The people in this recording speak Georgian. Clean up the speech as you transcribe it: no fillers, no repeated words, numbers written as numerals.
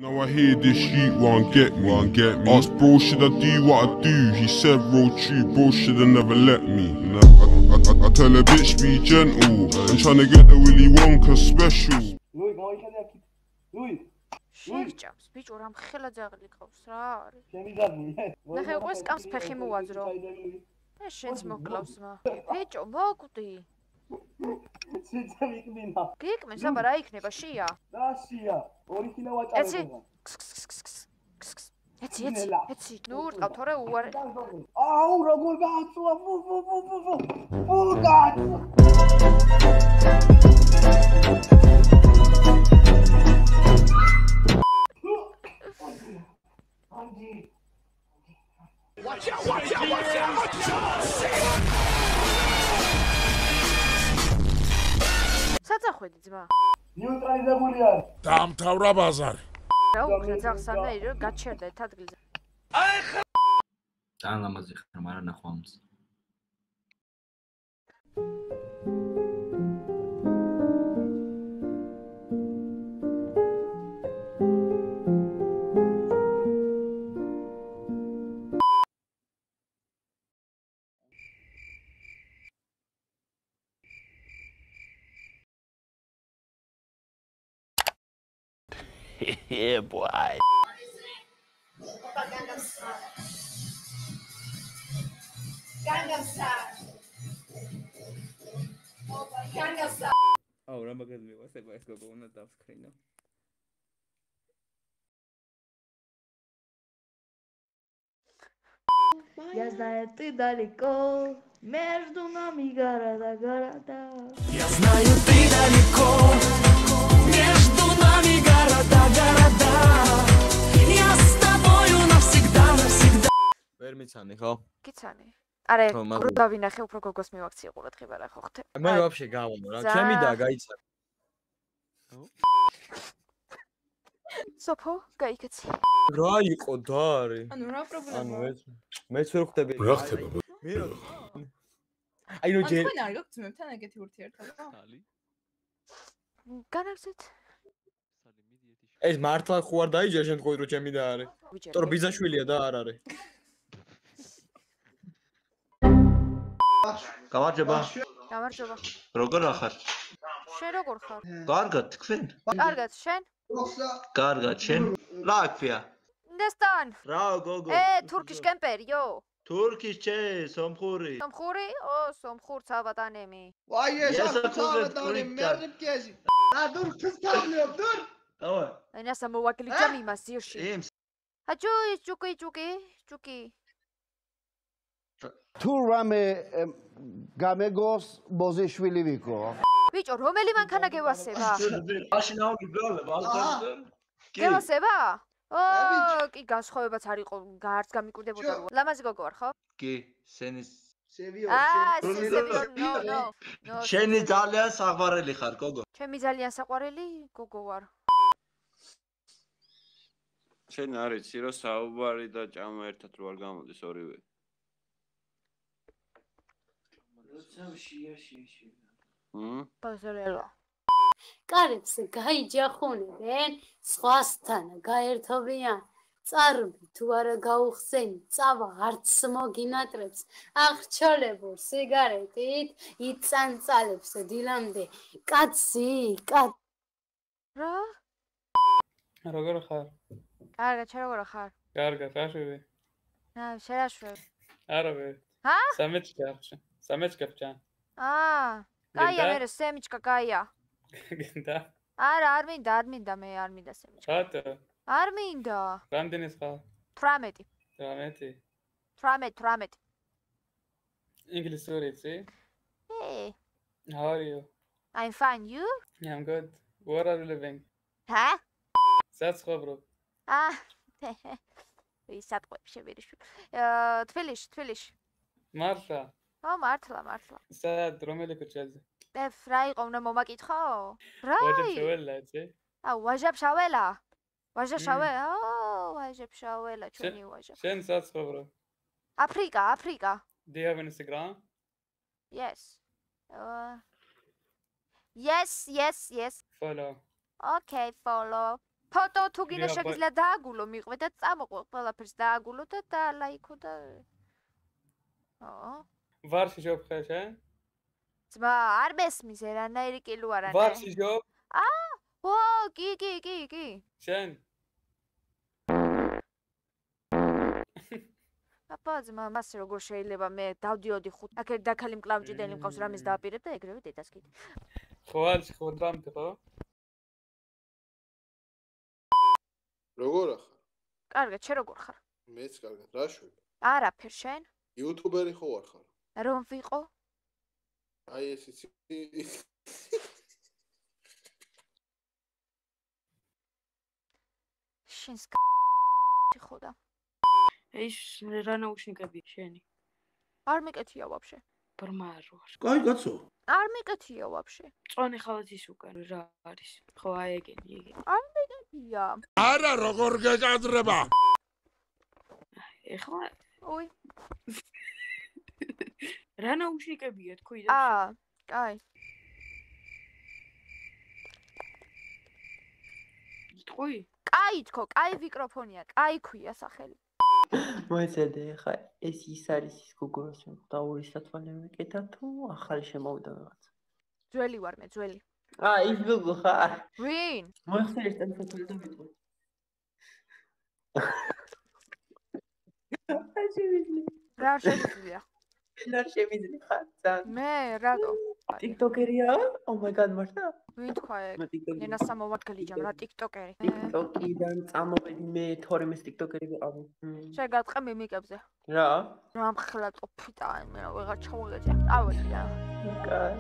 Now I hear this shit won't get me. Asked bro, should I do what I do? He said roll true, bro should've never let me. I tell a bitch be gentle. I'm trying to get the Willy Wonka special. Louis, გამოიხედე აქ. Louis. შეჭამს ბიჭო რამ ხელა ძაღლი ყავს რა არის? ჩემი ძაღლი. ნახე უკვე სკამს ფეხი მოვაძრო. შენც მოკლავს მა. ბიჭო მოკვდი. სიძე მიკმინა. გიკმენს აბა რა იქნება შია? რა შია? ორი კილა ვაჭარებდა. ეცი. ნუ რყავ თორე უარე. აუ როგორ გააცვა. ფუ გააცვა. Watch out. საწახვედი ძმა. ნიუტრალიზებული არის. დაამთავრა ბაზარი. რა უკრა ძაღსანაირი რომ გაჩერდა ერთ ადგილზე. ძალიან ლამაზი ხარ, მაგრამ ნახვამს. Yeah, boy. Oh, რა მაგას მივასება ეს გოგო უნდა დავსკრინო. Я знаю, ты далеко, между нами города. Я знаю, ты далеко, между нами города. Я с тобою навсегда. ვერ მიცანი ხო? გიცანი. არა, გრუდა ვინახე, უფრო გოგოს მივაქციე ყურადღება რა ხო ხთე. მე ვაფშე გავამო რა, ჩემი და გაიცა. სოფო, გაიქეცი. რა იყო და არის? ანუ რა პრობლემაა? ანუ მეც ვერ ხვდები. რა ხდება? მე რა? აი ნუ ჯერ. თქვენ არ გაქვთ ძმებთან ეგეთი ურთიერთობა? განაგზეთ. ეს მართლა ხო არ დაიჯერ შენ თქვი რომ ჩემი და არის. თორე ბიზაშვილია და არ არის. გამარჯობა. გამარჯობა. როგორ ახარ? შენ როგორ ხარ? კარგად, თქვენ? კარგად, შენ? კარგად, შენ? რა ქვია? ნესტან. რა გოგო? თურქიშ კემპერიო. თურქიშ ჩე, სომხური. სომხური? სომხურ ცალბატანემი. ვაი ეს ახალბატანი მერკეზი. ადურ ფსტავლებ დურ. ავა. აი ნასა მოვაგლიჯა მიმასიოში. აჯუი, ჭუკი. თუ რამე გამეგოს ბოზიშვილი ვიქო. ბიჭო, რომელი მანქანა გევასება? მაშინ აუ გიბალებ, ალტერ. გევასება? კი, განსხვავებაც არ იყო, გარც გამიკვირდებოდა რომ. ლამაზი გოგო ვარ, ხო? კი, სენის სევიო. ნო. შენი ძალიან საყვარელი ხარ, გოგო. ჩემი ძალიან საყვარელი გოგო ვარ. შენ არიცი რომ საუბარი და ჭამა ერთად რო არ გამოდის ორივე. პოზერელო. კარებს გაიჯახუნებენ, სხვასთან გაერთობიან. წარბი თუ არა გაუხსენი, წავა არც მოგინატრებს. აღრჩოლებულ სიგარეტით იწანწალებს დილამდე. კაცი. რა? როგორ ხარ? კარგად, შენ როგორ ხარ? კარგად, აშვები. შერაშვებ. არა ვერ. ჰა? სამეჩკა ფჭა. კაია მე სემიჩკა კაია. გინდა? არა, არ მინდა მე არ მინდა სემიჩკა. ხატო? არ მინდა. რამდენი ხარ? 18. 18? ინგლისური იცი? Hey. How are you? I'm fine, you? Yeah, I'm good. Where are you living? Huh? საცხოვრობ. ვისატყვებში ვირიშვი. თბილისში. მართლა? მართლა. სად რომელი ქუჩაზე? რა იყო უნდა მომაკითხო? რა? ვაჟებშაველა, იცი? ვაჟებშაველა. ვაჟებშაველა, ჩვენი ვაჟა. შენ საცხოვრობ? აფრიკა. Do you have Instagram? Yes. Yes. Follow. Okay, follow. ფოტო თუ გინდა შეგიძლია დააგულო, მიყვე და წამოყვე, ყველაფერს დააგულო და დალაიქო და ვარში ჯობ ხეშე? ძმა, არ მესმის ერანაირი კილო არანაირი. ვარში ჯობ? ო, კი. შენ? აბა ძმა, მას როგორ შეიძლება მე დავდიოდი ხუთ. აქ ერთ დაქალი მკლავჭიდელი მყავს რამეს დააპირებ და ეგრევე დედას კიდე. ხო არის ხო დრამდი ხო? როგორ ახარ? კარგად, შენ როგორ ხარ? მეც კარგად, რა შვები? არაფერ შენ? იუთუბერი ხო ვარ ხარ? რომ ვიყო? აი ეს იცი შენს ხოდა. ეს რა ნაუშნიკები შენი? არ მეკეთია ვაფშე. ბრმარო ვარ. კაი კაცო. არ მეკეთია ვაფშე. წვანი ხალათ ის უკან რა არის? ხო აი ეგენი. არ მეკეთია. არა როგორ გეკადრება? ეხლა ოი. რა ნაუშნიკებია თქვი და? კაი. თქვი? კაი თქო, კაი მიკროფონია, კაი ქვია სახელი. მოიცადე ხა ეს ის არის ის გუგუროს და ორი სათვალე მეკეთა თუ ახალი შემოვიდა რაღაც. ძველი ვარ მე, ძველი. ის გუგუ ხარ. ვინ? მოიხსენე ტელეფონი და ვიტყვი. რა შემიძლია? რა შემიძლია ხარ ძალიან. მე რატო? TikToker-ია? Oh my god, მართლა? ვინ თქვა ეგ? ენა სამოვადგლიჯამ რა TikToker-ი. TikTok-იდან წამოვედი მე თორემ ეს TikToker-ი ვიყავი. შეგატყე მიმიკებზე. რა? რა მხლა ტოფიტა, მე ვეღარ ჩავუღეჭე. წავედი რა. კაი.